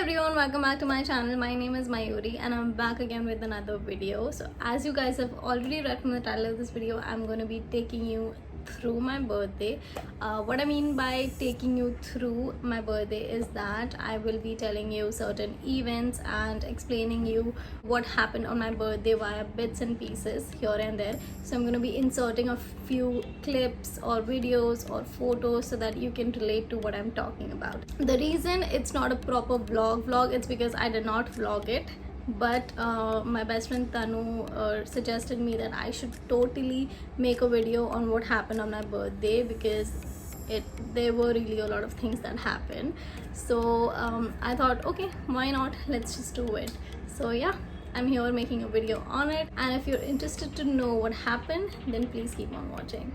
everyone, welcome back to my channel. My name is Mayuri and I'm back again with another video. So as you guys have already read from the title of this video, I'm going to be taking you through my birthday. What I mean by taking you through my birthday is that I will be telling you certain events and explaining you what happened on my birthday via bits and pieces here and there. So I'm going to be inserting a few clips or videos or photos so that you can relate to what I'm talking about. The reason it's not a proper vlog it's because I did not vlog it, but my best friend Tanu suggested me that I should totally make a video on what happened on my birthday because there were really a lot of things that happened. So I thought, okay, why not, let's just do it. So yeah, I'm here making a video on it, and if you're interested to know what happened, then please keep on watching.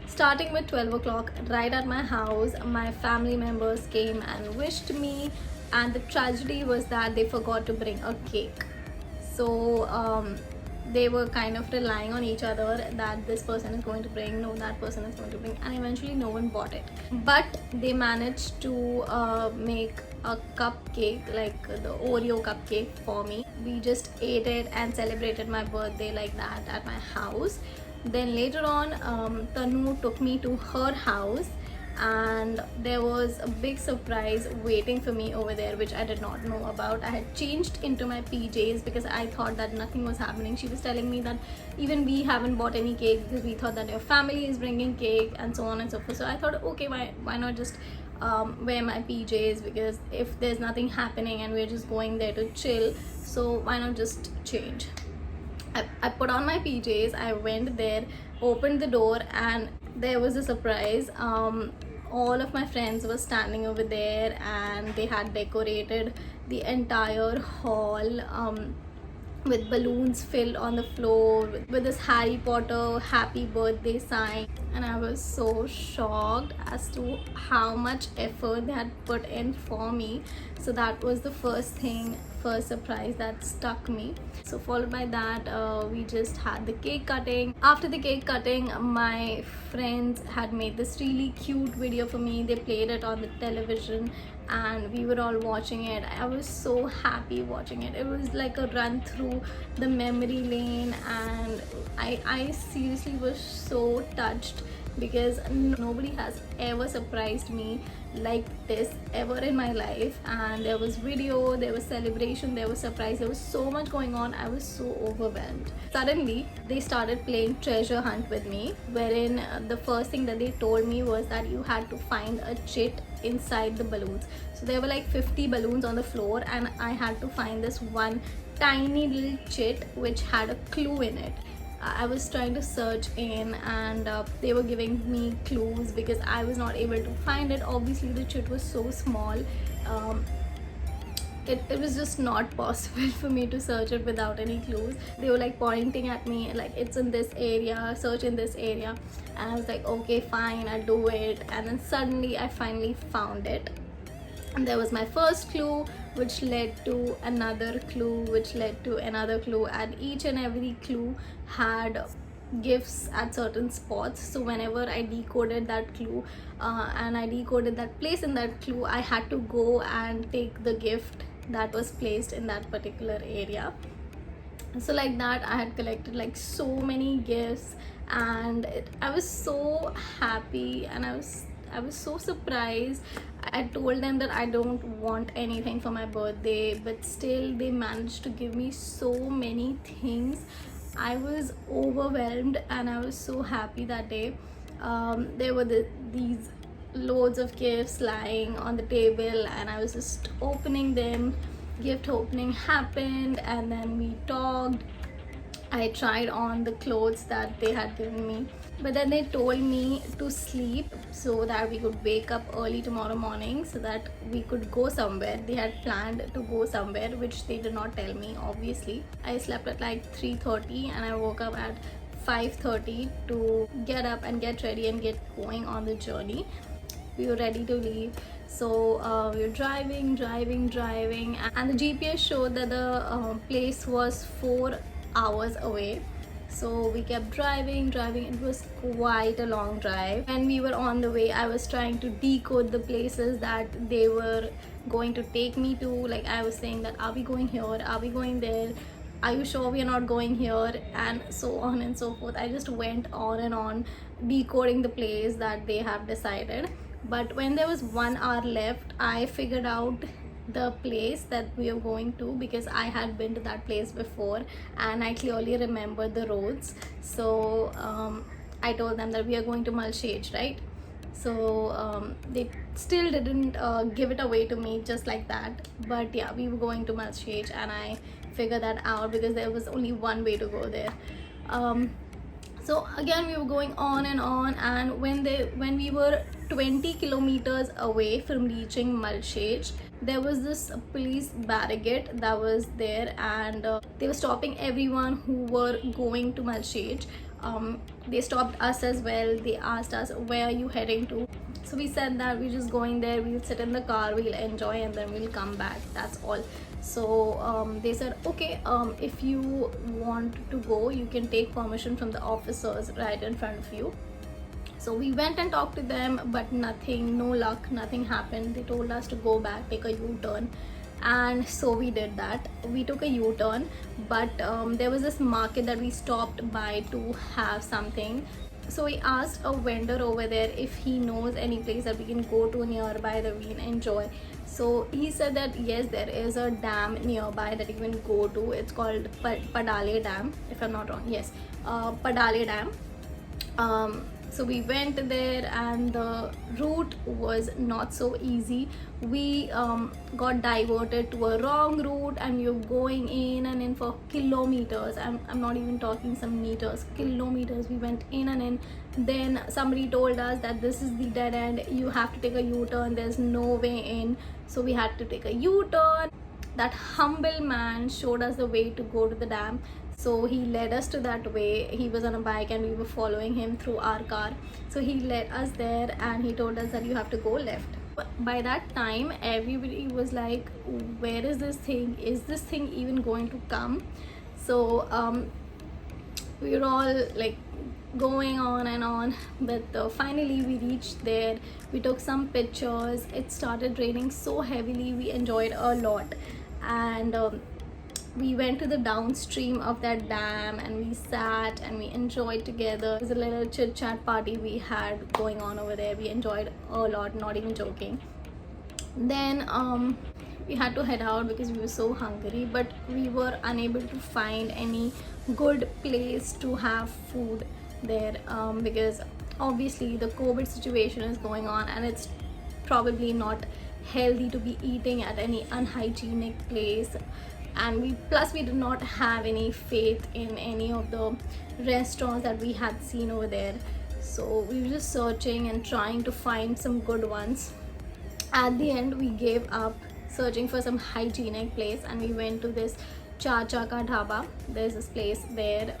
Starting with 12 o'clock, right at my house, my family members came and wished me, and the tragedy was that they forgot to bring a cake. So they were kind of relying on each other that this person is going to bring, no, that person is going to bring, and eventually no one bought it. But they managed to make a cupcake, like the Oreo cupcake, for me. We just ate it and celebrated my birthday like that at my house. Then later on, Tanu took me to her house, and there was a big surprise waiting for me over there which I did not know about. I had changed into my PJs because I thought that nothing was happening. She was telling me that even we haven't bought any cake because we thought that your family is bringing cake and so on and so forth. So I thought, okay, why not just wear my PJs, because if there's nothing happening and we're just going there to chill, so why not just change. I put on my PJs, I went there, opened the door, and there was a surprise. All of my friends were standing over there, and they had decorated the entire hall with balloons filled on the floor with this Harry Potter happy birthday sign. And I was so shocked as to how much effort they had put in for me. So that was the first surprise that stuck me. So followed by that, we just had the cake cutting. After the cake cutting, my friends had made this really cute video for me. They played it on the television and we were all watching it. I was so happy watching it. It was like a run through the memory lane, and I seriously was so touched because nobody has ever surprised me like this ever in my life. And there was video, there was celebration, there was surprise, there was so much going on. I was so overwhelmed. Suddenly they started playing treasure hunt with me, wherein the first thing that they told me was that you had to find a chit inside the balloons. So there were like 50 balloons on the floor, and I had to find this one tiny little chit which had a clue in it. I was trying to search in, and they were giving me clues because I was not able to find it. Obviously the chit was so small, it was just not possible for me to search it without any clues. They were like pointing at me like, it's in this area, search in this area, and I was like, okay fine, I'll do it. And then suddenly I finally found it, and there was my first clue, which led to another clue, which led to another clue, and each and every clue had gifts at certain spots. So whenever I decoded that clue and I decoded that place in that clue, I had to go and take the gift that was placed in that particular area. So like that, I had collected like so many gifts, and I was so happy, and I was so surprised. I told them that I don't want anything for my birthday, but still they managed to give me so many things. I was overwhelmed and I was so happy that day. There were these loads of gifts lying on the table, and I was just opening them. Gift opening happened, and then we talked. I tried on the clothes that they had given me, but then they told me to sleep so that we could wake up early tomorrow morning so that we could go somewhere. They had planned to go somewhere, which they did not tell me, obviously. I slept at like 3:30 and I woke up at 5:30 to get up and get ready and get going on the journey. We were ready to leave. So we were driving, and the GPS showed that the place was 4 hours away. So we kept driving. It was quite a long drive. When we were on the way, I was trying to decode the places that they were going to take me to. Like I was saying that, are we going here, are we going there, are you sure we are not going here, and so on and so forth. I just went on and on decoding the place that they have decided. But when there was 1 hour left, I figured out the place that we are going to, because I had been to that place before and I clearly remember the roads. So I told them that we are going to Malshej, right? So they still didn't give it away to me just like that. But yeah, we were going to Malshej, and I figured that out because there was only one way to go there. So again, we were going on, and when we were 20 kilometers away from reaching Malshej, there was this police barricade that was there, and they were stopping everyone who were going to Malshej. They stopped us as well. They asked us, where are you heading to? So we said that we're just going there, we'll sit in the car, we'll enjoy, and then we'll come back, that's all. So they said, okay, if you want to go, you can take permission from the officers right in front of you. So we went and talked to them, but nothing, no luck, nothing happened. They told us to go back, take a U-turn, and so we did that. We took a U-turn, but there was this market that we stopped by to have something. So we asked a vendor over there if he knows any place that we can go to nearby that we can enjoy. So he said that yes, there is a dam nearby that you can go to. It's called Padale Dam, if I'm not wrong. Yes, Padale Dam. So we went there, and the route was not so easy. We got diverted to a wrong route, and we were going in and in for kilometers. I'm not even talking some meters, kilometers. We went in and in. Then somebody told us that this is the dead end, you have to take a U-turn, there's no way in. So we had to take a U-turn. That humble man showed us the way to go to the dam. So he led us to that way. He was on a bike and we were following him through our car. So he led us there, and he told us that you have to go left. By that time, everybody was like, where is this thing? Is this thing even going to come? So we were all like going on and on, but finally we reached there. We took some pictures. It started raining so heavily, we enjoyed a lot. And we went to the downstream of that dam, and we sat and we enjoyed together. It was a little chit chat party we had going on over there. We enjoyed a lot, not even joking. Then we had to head out because we were so hungry, but we were unable to find any good place to have food there, because obviously the COVID situation is going on, and it's probably not healthy to be eating at any unhygienic place. And we did not have any faith in any of the restaurants that we had seen over there. So we were just searching and trying to find some good ones. At the end, we gave up searching for some hygienic place, and we went to this Chacha Ka Dhaba. There's this place there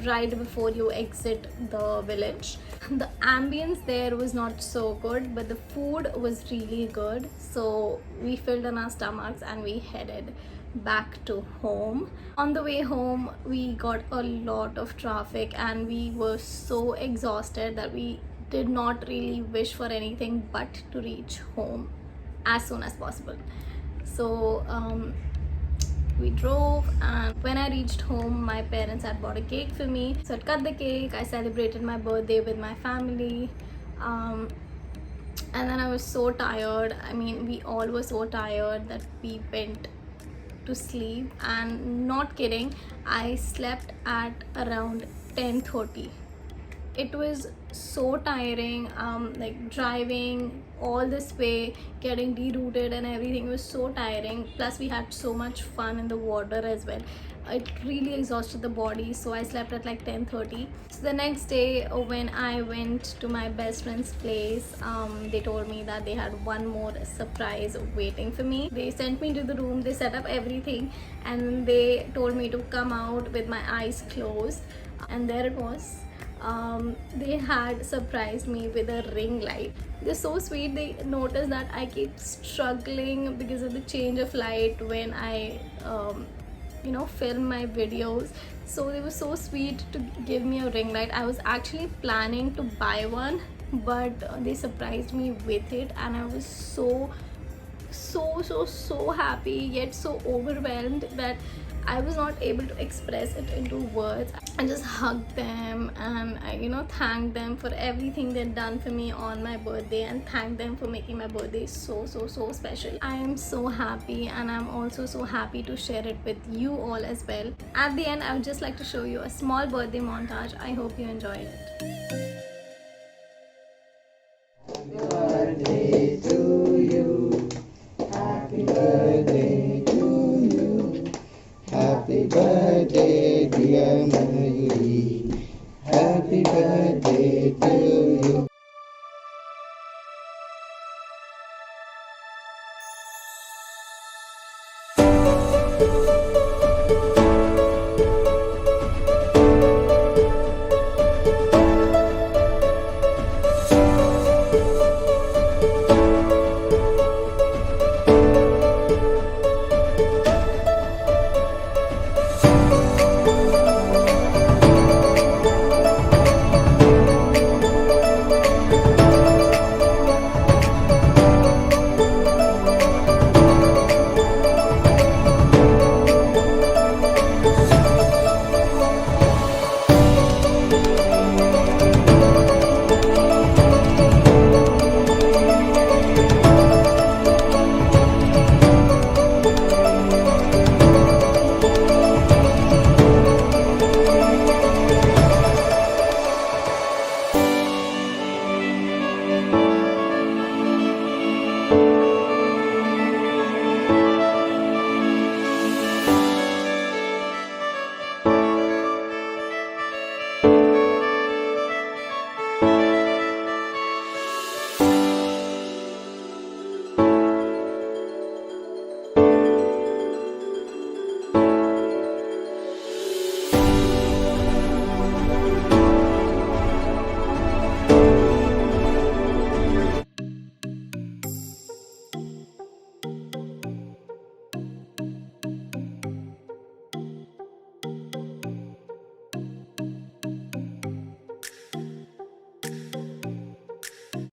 right before you exit the village. The ambience there was not so good, but the food was really good. So we filled in our stomachs and we headed back to home. On the way home, we got a lot of traffic, and we were so exhausted that we did not really wish for anything but to reach home as soon as possible. So we drove, and when I reached home, my parents had bought a cake for me. So I cut the cake, I celebrated my birthday with my family, and then I was so tired. I mean, we all were so tired that we went to sleep, and not kidding, I slept at around 10:30. It was so tiring, like driving all this way, getting derouted and everything was so tiring. Plus we had so much fun in the water as well. It really exhausted the body, so I slept at like 10:30. So the next day, when I went to my best friend's place, they told me that they had one more surprise waiting for me. They sent me to the room, they set up everything, and they told me to come out with my eyes closed, and there it was. They had surprised me with a ring light. They're so sweet. They noticed that I keep struggling because of the change of light when I film my videos. So they were so sweet to give me a ring light. I was actually planning to buy one, but they surprised me with it, and I was so so happy yet so overwhelmed that I was not able to express it into words. I just hugged them and I, thanked them for everything they've done for me on my birthday, and thanked them for making my birthday so special. I am so happy, and I'm also so happy to share it with you all as well. At the end, I would just like to show you a small birthday montage. I hope you enjoy it. Birthday to you. Happy birthday to you. Happy birthday, dear Mayuri. Happy birthday to you.